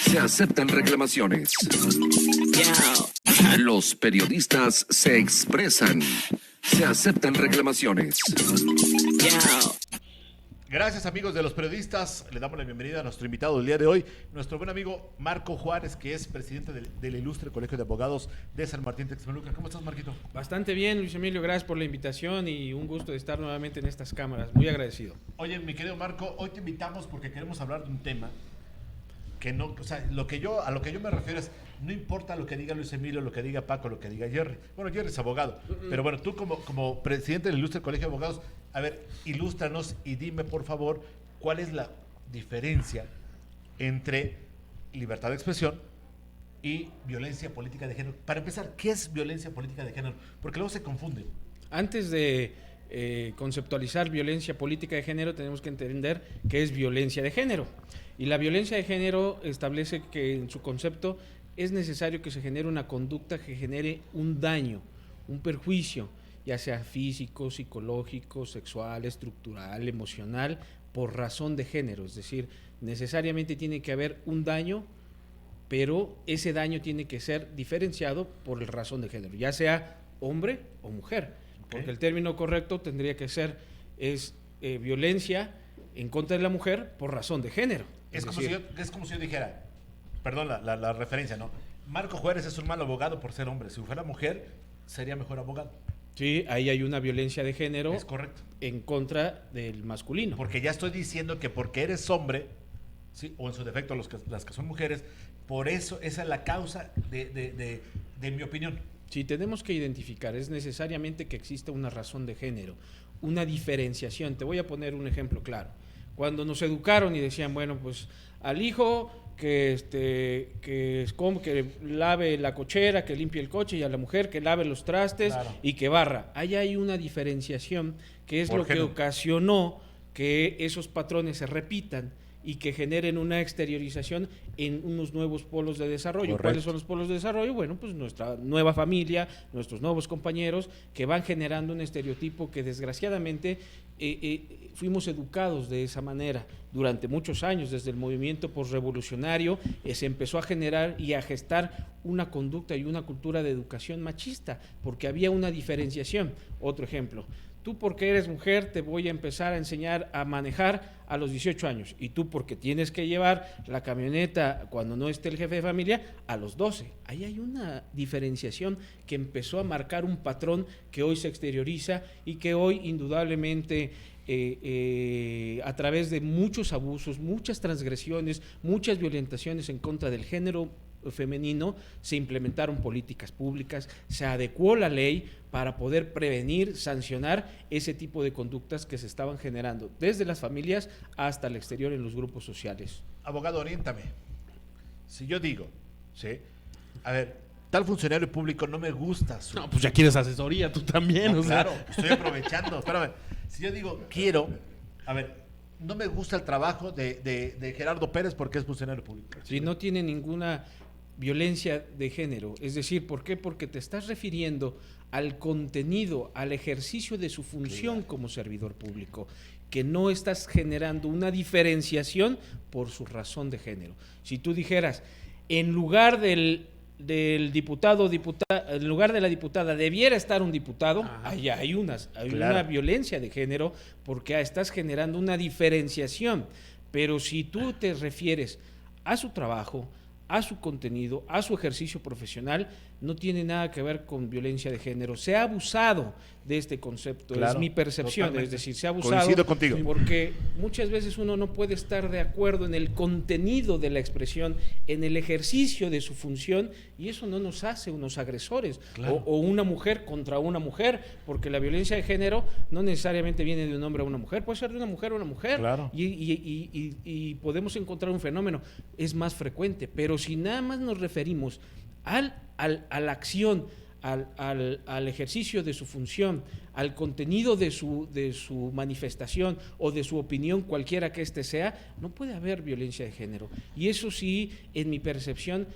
Se aceptan reclamaciones. Los periodistas se expresan. Se aceptan reclamaciones. Gracias, amigos de los periodistas. Le damos la bienvenida a nuestro invitado del día de hoy, nuestro buen amigo Marco Juárez, que es presidente del Ilustre Colegio de Abogados de San Martín Texmelucan. ¿Cómo estás, Marquito? Bastante bien, Luis Emilio, gracias por la invitación y un gusto de estar nuevamente en estas cámaras. Muy agradecido. Oye, mi querido Marco, hoy te invitamos porque queremos hablar de un tema que no, o sea, a lo que yo me refiero es, no importa lo que diga Luis Emilio, lo que diga Paco, lo que diga Jerry. Bueno, Jerry es abogado, pero bueno, tú como presidente del Ilustre Colegio de Abogados, a ver, ilústranos y dime, por favor, cuál es la diferencia entre libertad de expresión y violencia política de género. Para empezar, ¿qué es violencia política de género? Porque luego se confunde. Antes de conceptualizar violencia política de género, tenemos que entender qué es violencia de género. Y la violencia de género establece que en su concepto es necesario que se genere una conducta que genere un daño, un perjuicio, ya sea físico, psicológico, sexual, estructural, emocional, por razón de género. Es decir, necesariamente tiene que haber un daño, pero ese daño tiene que ser diferenciado por razón de género, ya sea hombre o mujer. Okay. Porque el término correcto tendría que ser violencia en contra de la mujer por razón de género. Es como si yo dijera, perdón la referencia, ¿no? Marco Juárez es un mal abogado por ser hombre. Si fuera mujer, sería mejor abogado. Sí, ahí hay una violencia de género. Es correcto. En contra del masculino. Porque ya estoy diciendo que porque eres hombre, ¿sí? O en su defecto las que son mujeres, por eso esa es la causa de mi opinión. Sí, tenemos que identificar, es necesariamente que exista una razón de género, una diferenciación. Te voy a poner un ejemplo claro. Cuando nos educaron y decían, bueno, pues al hijo que lave la cochera, que limpie el coche, y a la mujer que lave los trastes, claro, y que barra. Ahí hay una diferenciación que es lo que ocasionó que esos patrones se repitan y que generen una exteriorización en unos nuevos polos de desarrollo. Correcto. ¿Cuáles son los polos de desarrollo? Bueno, pues nuestra nueva familia, nuestros nuevos compañeros, que van generando un estereotipo que desgraciadamente fuimos educados de esa manera durante muchos años. Desde el movimiento posrevolucionario se empezó a generar y a gestar una conducta y una cultura de educación machista, porque había una diferenciación. Otro ejemplo: tú porque eres mujer te voy a empezar a enseñar a manejar a los 18 años, y tú porque tienes que llevar la camioneta cuando no esté el jefe de familia a los 12. Ahí hay una diferenciación que empezó a marcar un patrón que hoy se exterioriza y que hoy indudablemente a través de muchos abusos, muchas transgresiones, muchas violentaciones en contra del género femenino, se implementaron políticas públicas, se adecuó la ley para poder prevenir, sancionar ese tipo de conductas que se estaban generando desde las familias hasta el exterior en los grupos sociales. Abogado, oriéntame. Si yo digo, ¿sí? A ver, tal funcionario público no me gusta. No, pues ya quieres asesoría tú también. No, claro, estoy aprovechando. Espérame. Si yo digo, no me gusta el trabajo de Gerardo Pérez porque es funcionario público. Si no tiene ninguna violencia de género, es decir, ¿por qué? Porque te estás refiriendo al contenido, al ejercicio de su función, claro, como servidor público, que no estás generando una diferenciación por su razón de género. Si tú dijeras, en lugar del diputado, en lugar de la diputada debiera estar un diputado, allá hay claro, una violencia de género, porque estás generando una diferenciación. Pero si tú te refieres a su trabajo, a su contenido, a su ejercicio profesional, no tiene nada que ver con violencia de género. Se ha abusado de este concepto, claro, es mi percepción, totalmente. Es decir, se ha abusado. Coincido contigo. Porque muchas veces uno no puede estar de acuerdo en el contenido de la expresión, en el ejercicio de su función, y eso no nos hace unos agresores, claro, o una mujer contra una mujer, porque la violencia de género no necesariamente viene de un hombre a una mujer, puede ser de una mujer a una mujer, claro, y podemos encontrar un fenómeno, es más frecuente, pero si nada más nos referimos a la acción, al ejercicio de su función, al contenido de su manifestación o de su opinión, cualquiera que éste sea, no puede haber violencia de género. Y eso sí, en mi percepción,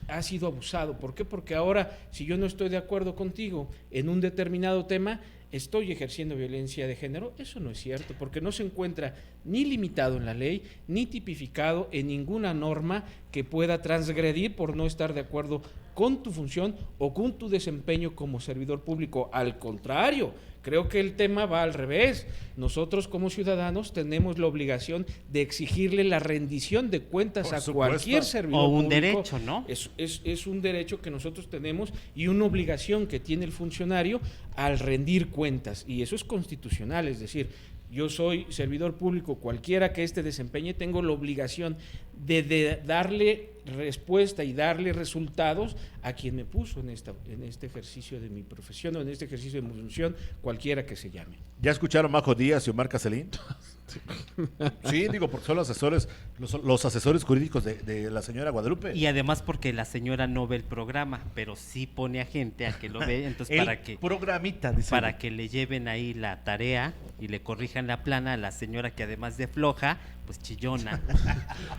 ha sido abusado. ¿Por qué? Porque ahora, si yo no estoy de acuerdo contigo en un determinado tema, estoy ejerciendo violencia de género, eso no es cierto, porque no se encuentra ni limitado en la ley, ni tipificado en ninguna norma que pueda transgredir por no estar de acuerdo con tu función o con tu desempeño como servidor público. Al contrario, creo que el tema va al revés. Nosotros como ciudadanos tenemos la obligación de exigirle la rendición de cuentas Por a supuesto. cualquier servidor O un público. derecho, ¿no? Es un derecho que nosotros tenemos y una obligación que tiene el funcionario al rendir cuentas, y eso es constitucional, es decir, yo soy servidor público, cualquiera que desempeñe, tengo la obligación de darle respuesta y darle resultados a quien me puso en este ejercicio de mi profesión o en este ejercicio de mi función, cualquiera que se llame. ¿Ya escucharon Majo Díaz y Omar Caselín? Sí, digo, porque son los asesores jurídicos de la señora Guadalupe. Y además porque la señora no ve el programa, pero sí pone a gente a que lo ve, entonces El programita, dice. para que le lleven ahí la tarea y le corrijan la plana a la señora que además de floja, pues chillona.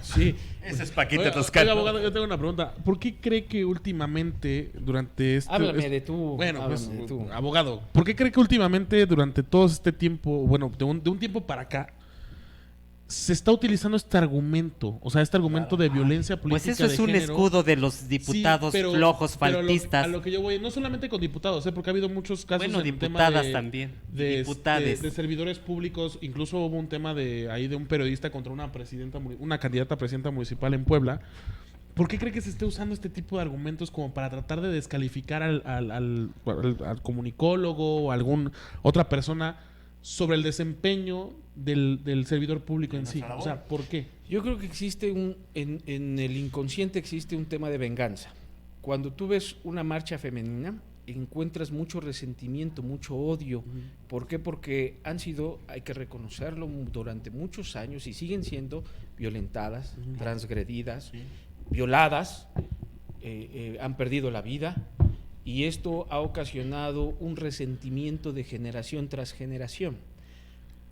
Sí, Ese es Paquita Oiga, Toscano. abogado, yo tengo una pregunta. ¿Por qué cree que últimamente durante háblame de tú. Bueno, pues, háblame de tú. abogado, ¿por qué cree que últimamente durante todo este tiempo, bueno, de un tiempo para acá, se está utilizando este argumento? O sea, este argumento de violencia política Pues eso es de un género. escudo de los diputados Sí, flojos, pero faltistas. a lo que yo voy, no solamente con diputados, porque ha habido muchos casos Bueno, en el tema diputadas de- también, de, diputades. de servidores públicos. Incluso hubo un tema de un periodista contra una candidata a presidenta municipal en Puebla. ¿Por qué cree que se esté usando este tipo de argumentos como para tratar de descalificar al comunicólogo o a alguna otra persona sobre el desempeño del servidor público en sí? O sea, ¿por qué? Yo creo que existe en el inconsciente existe un tema de venganza. Cuando tú ves una marcha femenina, encuentras mucho resentimiento, mucho odio. ¿Por qué? Porque han sido, hay que reconocerlo, durante muchos años y siguen siendo violentadas, transgredidas, violadas, han perdido la vida, y esto ha ocasionado un resentimiento de generación tras generación.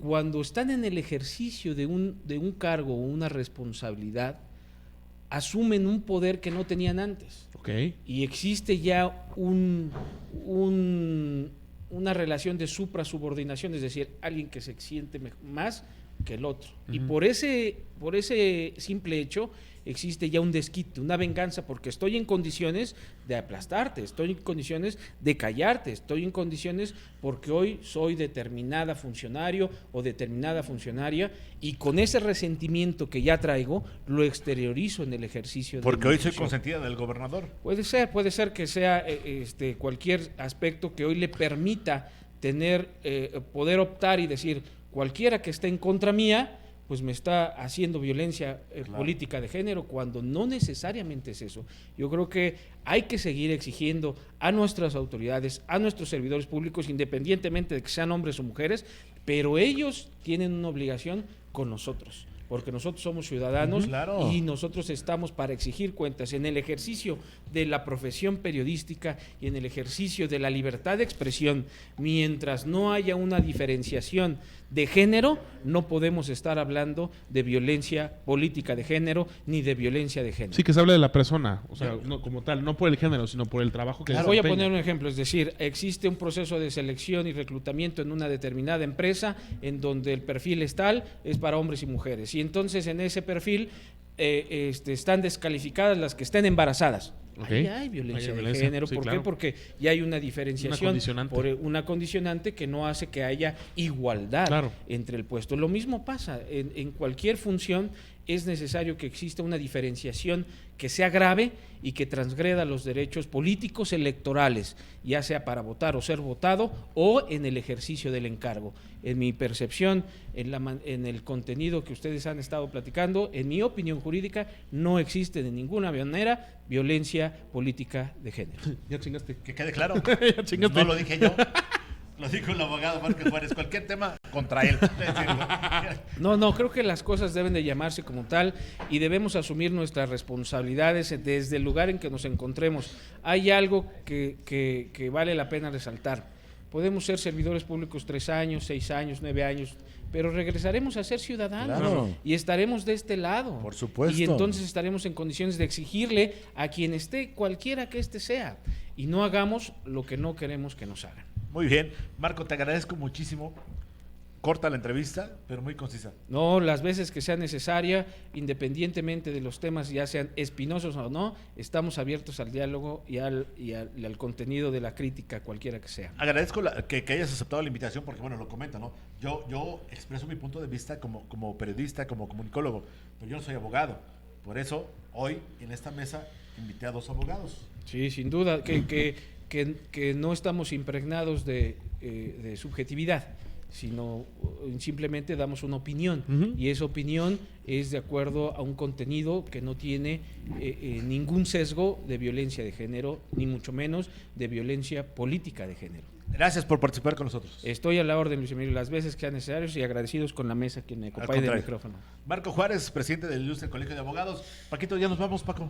Cuando están en el ejercicio de un cargo o una responsabilidad, asumen un poder que no tenían antes. Ok. Y existe ya una relación de supra-subordinación, es decir, alguien que se siente más que el otro. Y por ese simple hecho existe ya un desquite, una venganza, porque estoy en condiciones de aplastarte, estoy en condiciones de callarte, estoy en condiciones porque hoy soy determinada funcionario o determinada funcionaria, y con ese resentimiento que ya traigo lo exteriorizo en el ejercicio. Porque de mi hoy soy función. consentida del gobernador. Puede ser que sea cualquier aspecto que hoy le permita tener, poder optar y decir, cualquiera que esté en contra mía, pues me está haciendo violencia política de género, cuando no necesariamente es eso. Yo creo que hay que seguir exigiendo a nuestras autoridades, a nuestros servidores públicos, independientemente de que sean hombres o mujeres, pero ellos tienen una obligación con nosotros, porque nosotros somos ciudadanos. Claro. Y nosotros estamos para exigir cuentas en el ejercicio de la profesión periodística y en el ejercicio de la libertad de expresión. Mientras no haya una diferenciación de género, no podemos estar hablando de violencia política de género ni de violencia de género. Sí, que se habla de la persona, o sea, no como tal, no por el género, sino por el trabajo que Les voy a desempeña. poner un ejemplo, es decir, existe un proceso de selección y reclutamiento en una determinada empresa en donde el perfil es tal, es para hombres y mujeres, y entonces en ese perfil están descalificadas las que estén embarazadas. Ok. Ahí hay violencia Hay de violencia, género. sí, ¿Por claro. qué? Porque ya hay una diferenciación, condicionante. por una condicionante que no hace que haya igualdad Claro. entre el puesto. Lo mismo pasa en cualquier función. Es necesario que exista una diferenciación que sea grave y que transgreda los derechos políticos electorales, ya sea para votar o ser votado o en el ejercicio del encargo. En mi percepción, en el contenido que ustedes han estado platicando, en mi opinión jurídica, no existe de ninguna manera violencia política de género. Ya chingaste. Que quede claro. Ya chingaste. No lo dije yo. Lo dijo el abogado Márquez Juárez. Cualquier tema contra él. No, creo que las cosas deben de llamarse como tal y debemos asumir nuestras responsabilidades desde el lugar en que nos encontremos. Hay algo que vale la pena resaltar. Podemos ser servidores públicos 3 años, 6 años, 9 años, pero regresaremos a ser ciudadanos. Claro. Y estaremos de este lado. Por supuesto. Y entonces estaremos en condiciones de exigirle a quien esté, cualquiera que sea, y no hagamos lo que no queremos que nos hagan. Muy bien. Marco, te agradezco muchísimo. Corta la entrevista, pero muy concisa. No, las veces que sea necesaria, independientemente de los temas, ya sean espinosos o no, estamos abiertos al diálogo y al contenido de la crítica, cualquiera que sea. Agradezco que hayas aceptado la invitación porque, bueno, lo comenta, ¿no? Yo expreso mi punto de vista como periodista, como comunicólogo, pero yo no soy abogado. Por eso, hoy, en esta mesa, invité a 2 abogados. Sí, sin duda, que no estamos impregnados de subjetividad, sino simplemente damos una opinión, y esa opinión es de acuerdo a un contenido que no tiene ningún sesgo de violencia de género, ni mucho menos de violencia política de género. Gracias por participar con nosotros. Estoy a la orden, Luis Emilio, las veces que sean necesarios y agradecidos con la mesa que me acompañe del micrófono. Marco Juárez, presidente del Ilustre Colegio de Abogados. Paquito, ya nos vamos, Paco.